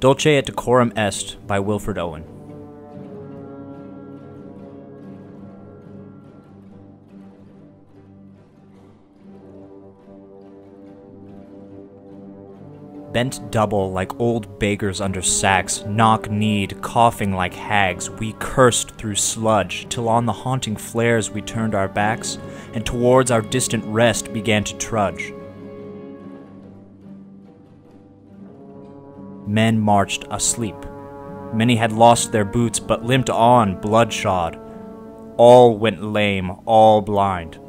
Dulce et Decorum Est by Wilfred Owen. Bent double like old beggars under sacks, knock-kneed, coughing like hags, we cursed through sludge, till on the haunting flares we turned our backs, and towards our distant rest began to trudge. Men marched asleep. Many had lost their boots, but limped on, bloodshod. All went lame, all blind.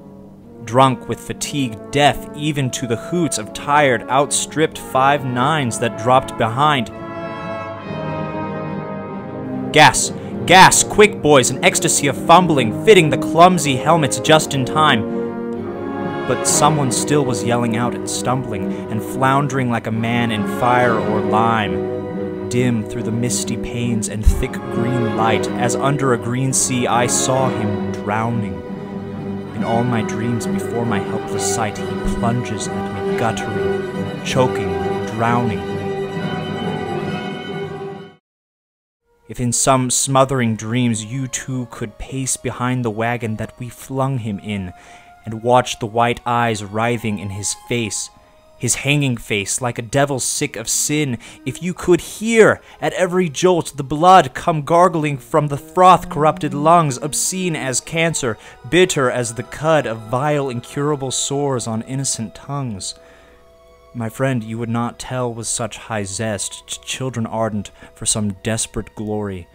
Drunk with fatigue, deaf even to the hoots of tired, outstripped 5 9s that dropped behind. Gas! Gas! Quick, boys! An ecstasy of fumbling, fitting the clumsy helmets just in time. But someone still was yelling out and stumbling, and floundering like a man in fire or lime. Dim through the misty panes and thick green light, as under a green sea I saw him drowning. In all my dreams before my helpless sight, he plunges at me, guttering, choking, drowning. If in some smothering dreams you too could pace behind the wagon that we flung him in, and watch the white eyes writhing in his face, his hanging face like a devil sick of sin, if you could hear at every jolt the blood come gargling from the froth-corrupted lungs, obscene as cancer, bitter as the cud of vile incurable sores on innocent tongues, my friend, you would not tell with such high zest to children ardent for some desperate glory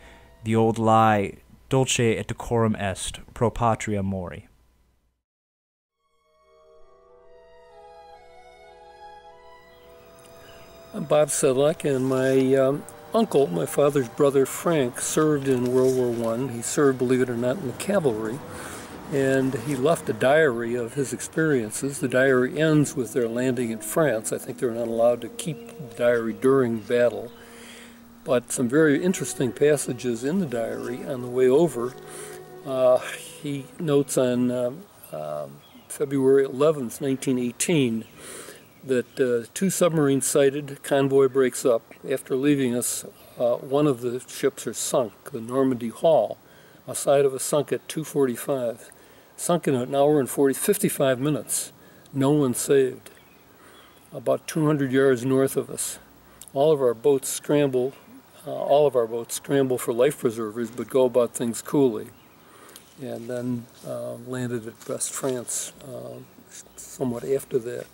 the old lie, dulce et decorum est, pro patria mori. I'm Bob Sedlak, and my uncle, my father's brother Frank, served in World War I. He served, believe it or not, in the cavalry, and he left a diary of his experiences. The diary ends with their landing in France. I think they're not allowed to keep the diary during battle, but some very interesting passages in the diary on the way over. He notes on February 11th, 1918, that 2 submarines sighted, convoy breaks up. After leaving us, one of the ships are sunk, the Normandy Hall, outside of us sunk at 2:45. Sunk in an hour and 55 minutes. No one saved. About 200 yards north of us. All of our boats scramble for life preservers, but go about things coolly. And then landed at Brest, France, somewhat after that.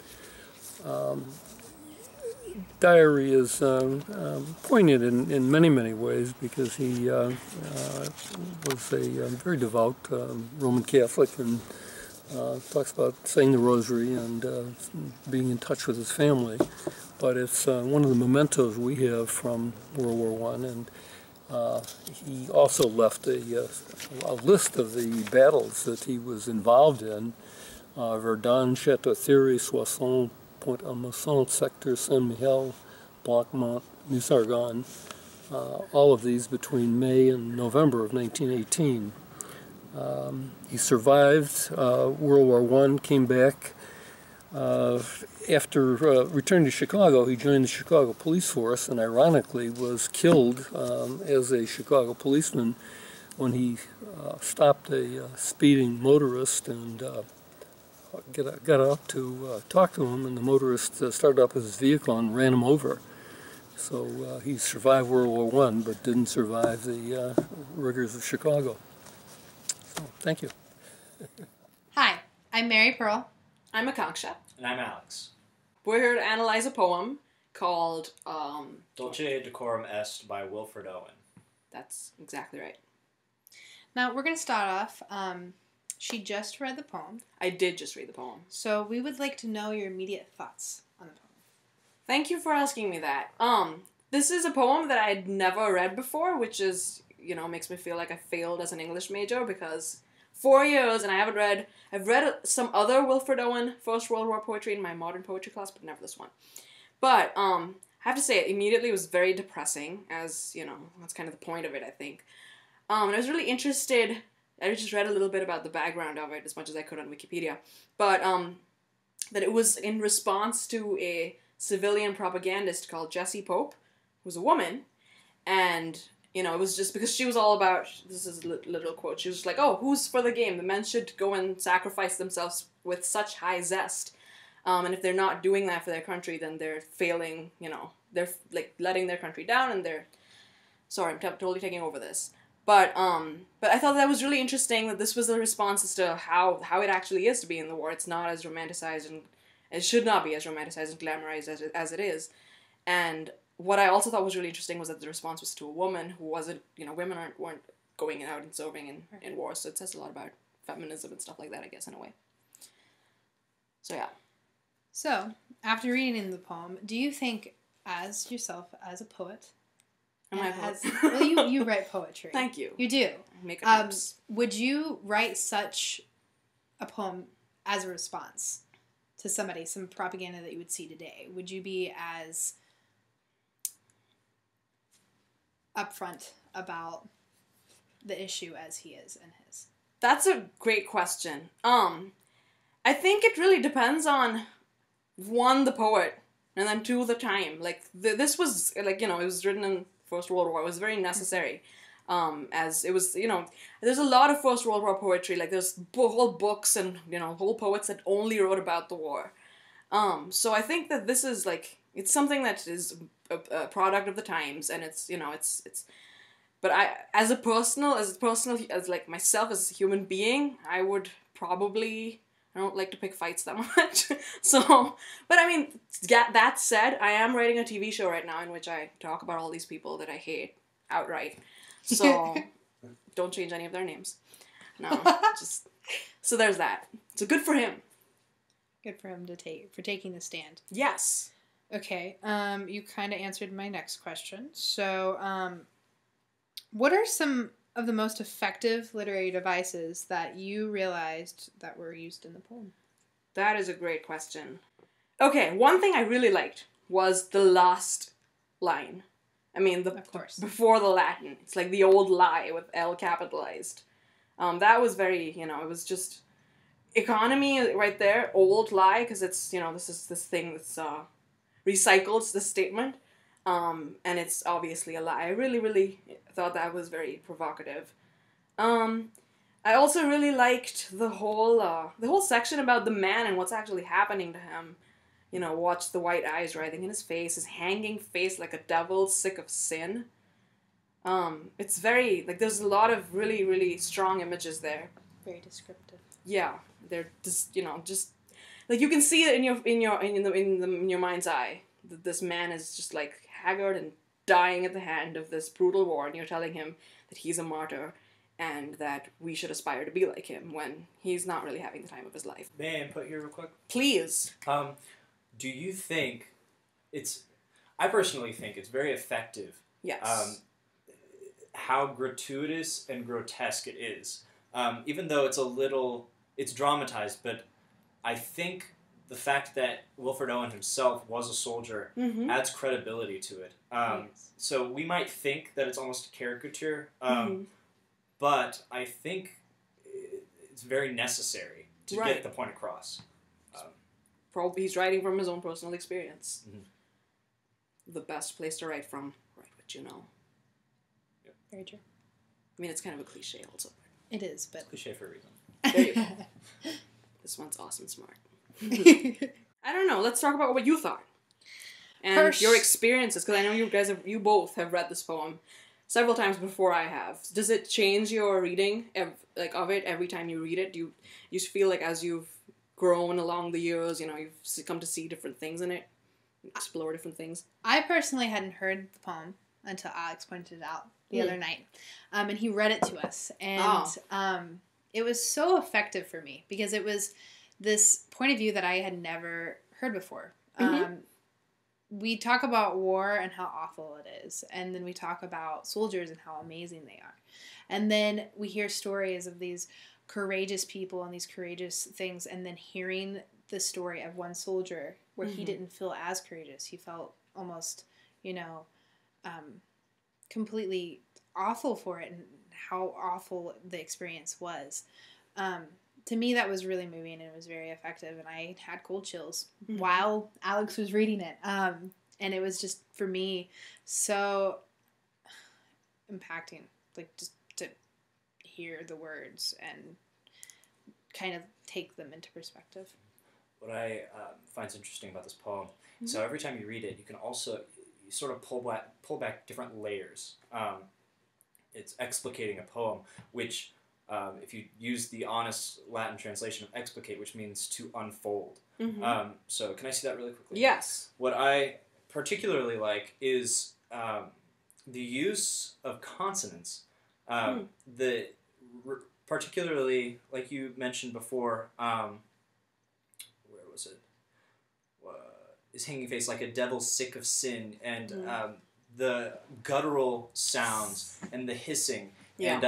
Diary is poignant in many, many ways because he was a very devout Roman Catholic and talks about saying the rosary and being in touch with his family. But it's one of the mementos we have from World War I, and he also left a list of the battles that he was involved in: Verdun, Château-Thierry, Soissons, Pont-à-Mousson, Sector, Saint-Mihiel, Blanquemont, Meuse-Argonne, all of these between May and November of 1918. He survived World War I, came back. After returning to Chicago, he joined the Chicago Police Force and ironically was killed as a Chicago policeman when he stopped a speeding motorist and got out to talk to him, and the motorist started up his vehicle and ran him over. So he survived World War I, but didn't survive the rigors of Chicago. So, thank you. Hi, I'm Mary Pearl. I'm Akanksha. And I'm Alex. We're here to analyze a poem called Dulce et Decorum Est by Wilfred Owen. That's exactly right. Now, we're going to start off. She just read the poem. I did just read the poem. So we would like to know your immediate thoughts on the poem. Thank you for asking me that. This is a poem that I had never read before, which is, makes me feel like I failed as an English major because 4 years and I haven't read, I've read some other Wilfred Owen First World War poetry in my modern poetry class, but never this one. But I have to say, immediately it was very depressing, as, that's kind of the point of it, I think. And I was really interested. I just read a little bit about the background of it as much as I could on Wikipedia, but that it was in response to a civilian propagandist called Jesse Pope, who's a woman, and, you know, it was just because she was all about, this is a little quote, she was just like, oh, who's for the game? The men should go and sacrifice themselves with such high zest. And if they're not doing that for their country, then they're failing, you know, they're, like, letting their country down, and they're, sorry, I'm totally taking over this. But I thought that was really interesting that this was a response as to how it actually is to be in the war. It's not as romanticized, and it should not be as romanticized and glamorized as it is. And what I also thought was really interesting was that the response was to a woman who wasn't, you know, women weren't going out and serving in war, so it says a lot about feminism and stuff like that, I guess, in a way. So, yeah. So, after reading the poem, do you think, as yourself, as a poet... Am I a poet? Well, you write poetry. Thank you. You do. Make it would you write such a poem as a response to somebody, some propaganda that you would see today? Would you be as upfront about the issue as he is in his? That's a great question. I think it really depends on, one, the poet, and then two, the time. Like, this was, like, you know, it was written in First World War. It was very necessary. As it was, you know, there's a lot of First World War poetry. Like, there's whole books and, you know, whole poets that only wrote about the war. So I think that this is, like, it's something that is a product of the times, and it's, you know, it's but as like myself as a human being, I would probably, I don't like to pick fights that much. So, but I mean, that said, I am writing a TV show right now in which I talk about all these people that I hate outright. So, don't change any of their names. No, just, so there's that. So good for him. Good for him for taking the stand. Yes. Okay, you kind of answered my next question. So, what are some of the most effective literary devices that you realized that were used in the poem? That is a great question. Okay, one thing I really liked was the last line. I mean, of course. Before the Latin. It's like the old lie with L capitalized. That was very, you know, it was just economy right there, old lie, because it's, you know, this thing that's recycled, this statement. And it's obviously a lie. I really, really thought that was very provocative. I also really liked the whole section about the man and what's actually happening to him. You know, watch the white eyes writhing in his face, his hanging face like a devil sick of sin. It's very, like, there's a lot of really, really strong images there. Very descriptive. Yeah, they're just, you know, just like you can see it in your mind's eye that this man is just like haggard and dying at the hand of this brutal war, and you're telling him that he's a martyr and that we should aspire to be like him when he's not really having the time of his life. May I input here real quick? Please. Do you think I personally think it's very effective. Yes. How gratuitous and grotesque it is. Even though it's dramatized, but I think the fact that Wilfred Owen himself was a soldier adds credibility to it. Yes. So we might think that it's almost a caricature, but I think it's very necessary to get the point across. Probably he's writing from his own personal experience. The best place to write from, write what you know. Yep. Very true. I mean, it's kind of a cliche also. It is, but... It's cliche for a reason. There you go. This one's awesome smart. I don't know. Let's talk about what you thought. And your experiences, because I know you both have read this poem several times before I have. Does it change your reading of it every time you read it? Do you feel like as you've grown along the years, you know, you've come to see different things in it, explore different things? I personally hadn't heard the poem until Alex pointed it out the other night, and he read it to us, and it was so effective for me because it was this point of view that I had never heard before. We talk about war and how awful it is, and then we talk about soldiers and how amazing they are, and then we hear stories of these courageous people and these courageous things, and then hearing the story of one soldier where he didn't feel as courageous. He felt almost, you know, completely awful for it and how awful the experience was. To me, that was really moving and it was very effective, and I had cold chills while Alex was reading it. And it was just, for me, so impacting, like, just to hear the words and kind of take them into perspective. What I find interesting about this poem, so every time you read it, you can also, you sort of pull back different layers. It's explicating a poem, which, if you use the honest Latin translation of explicate, which means to unfold. So can I see that really quickly? Yes. What I particularly like is the use of consonants. Particularly, like you mentioned before, where was it? His hanging face, like a devil sick of sin, and the guttural sounds and the hissing, and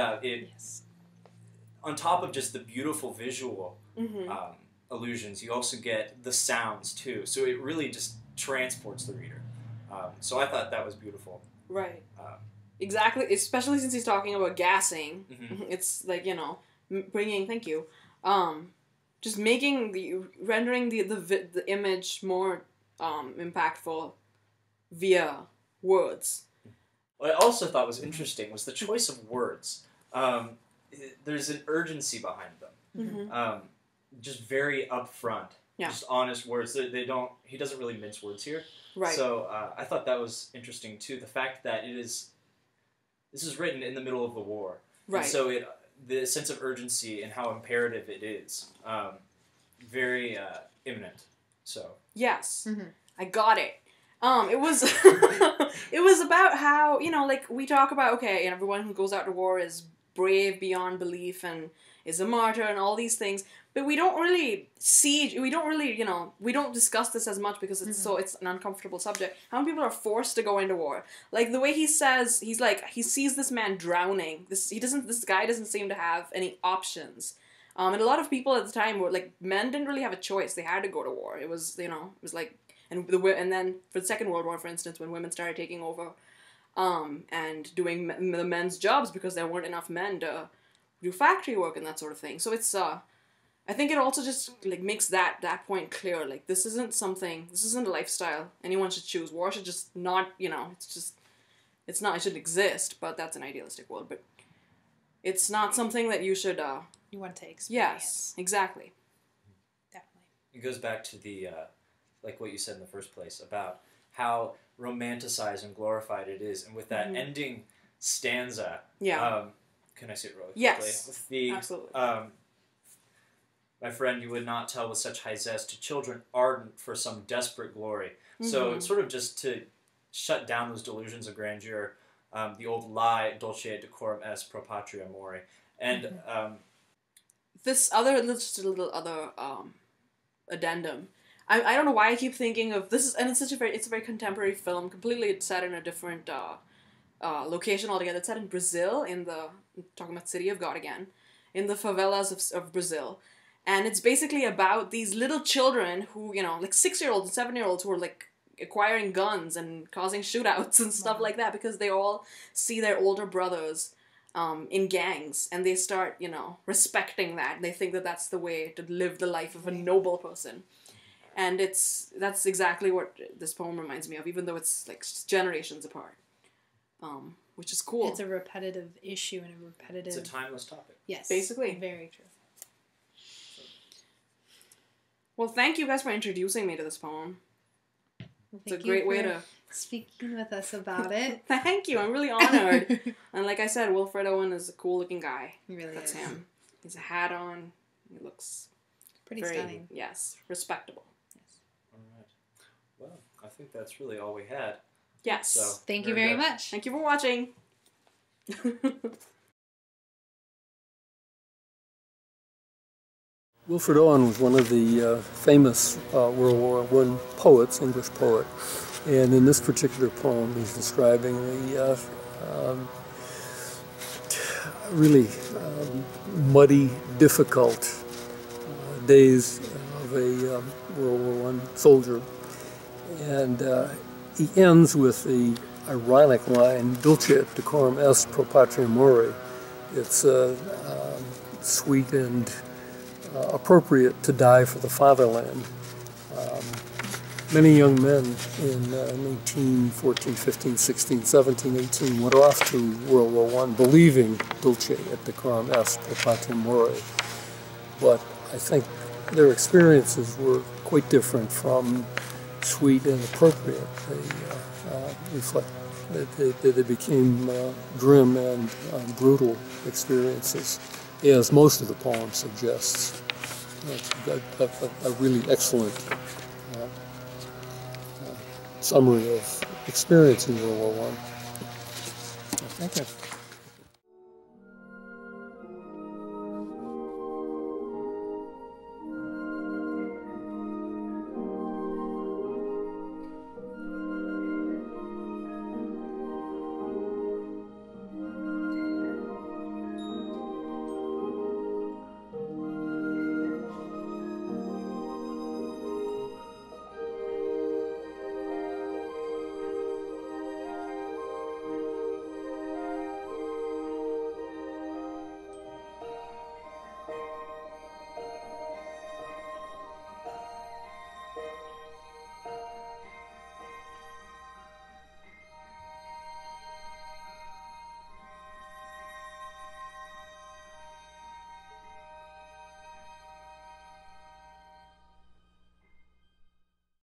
on top of just the beautiful visual allusions, you also get the sounds too. So it really just transports the reader. So I thought that was beautiful. Right. Exactly, especially since he's talking about gassing. It's like, you know, bringing, thank you, just rendering the image more impactful via words. What I also thought was interesting was the choice of words. There's an urgency behind them. Just very upfront. Yeah. Just honest words. He doesn't really mince words here. Right. So I thought that was interesting too. The fact that this is written in the middle of the war. Right. And so the sense of urgency and how imperative it is, very imminent. So. Yes. I got it. It was it was about how, you know, like we talk about, okay, and everyone who goes out to war is brave beyond belief and is a martyr and all these things, but we don't really, you know, we don't discuss this as much because it's it's an uncomfortable subject. How many people are forced to go into war? Like the way he says, he sees this man drowning. This guy doesn't seem to have any options. And a lot of people at the time were like, men didn't really have a choice. They had to go to war. It was, you know, it was like, and then for the Second World War, for instance, when women started taking over, and doing the men's jobs because there weren't enough men to do factory work and that sort of thing. So it's, I think it also just like makes that point clear. Like this isn't a lifestyle anyone should choose. War should just not, you know, it shouldn't exist, but that's an idealistic world. But it's not something that you should, you want to experience. Yes, exactly. Definitely. It goes back to the, like what you said in the first place, about how romanticized and glorified it is. And with that ending stanza, can I say it really quickly? Yes, with the, absolutely. My friend, you would not tell with such high zest to children ardent for some desperate glory. So it's sort of just to shut down those delusions of grandeur, the old lie, Dulce et decorum est pro patria mori. And just a little other addendum. I don't know why I keep thinking of this, and it's a very contemporary film, completely set in a different location altogether. It's set in Brazil, talking about City of God again, in the favelas of Brazil. And it's basically about these little children who, you know, like 6-year-olds and 7-year-olds who are like acquiring guns and causing shootouts and stuff like that because they all see their older brothers in gangs, and they start, you know, respecting that. They think that that's the way to live the life of a noble person. And that's exactly what this poem reminds me of, even though it's like generations apart, which is cool. It's a repetitive issue and a repetitive... It's a timeless topic. Yes. Basically. Very true. Well, thank you guys for introducing me to this poem. Well, it's a great way to... speaking with us about it. Thank you. I'm really honored. And like I said, Wilfred Owen is a cool-looking guy. He really That's is. him. He's a hat on. He looks... Pretty stunning. Yes. Respectable. All right. Well, I think that's really all we had. Yes. So, thank you very much. Thank you for watching. Wilfred Owen was one of the famous World War I poets, English poet, and in this particular poem he's describing the really muddy, difficult days of a World War I soldier, and he ends with the ironic line, Dulce et decorum est pro patria mori. It's sweet and appropriate to die for the fatherland. Many young men in 1914, 15, 16, 17, 18 went off to World War I believing Dulce et Decorum Est per patem more. But I think their experiences were quite different from sweet and appropriate. They became grim and brutal experiences, as most of the poem suggests. It's a really excellent summary of experience in World War I. Thank you.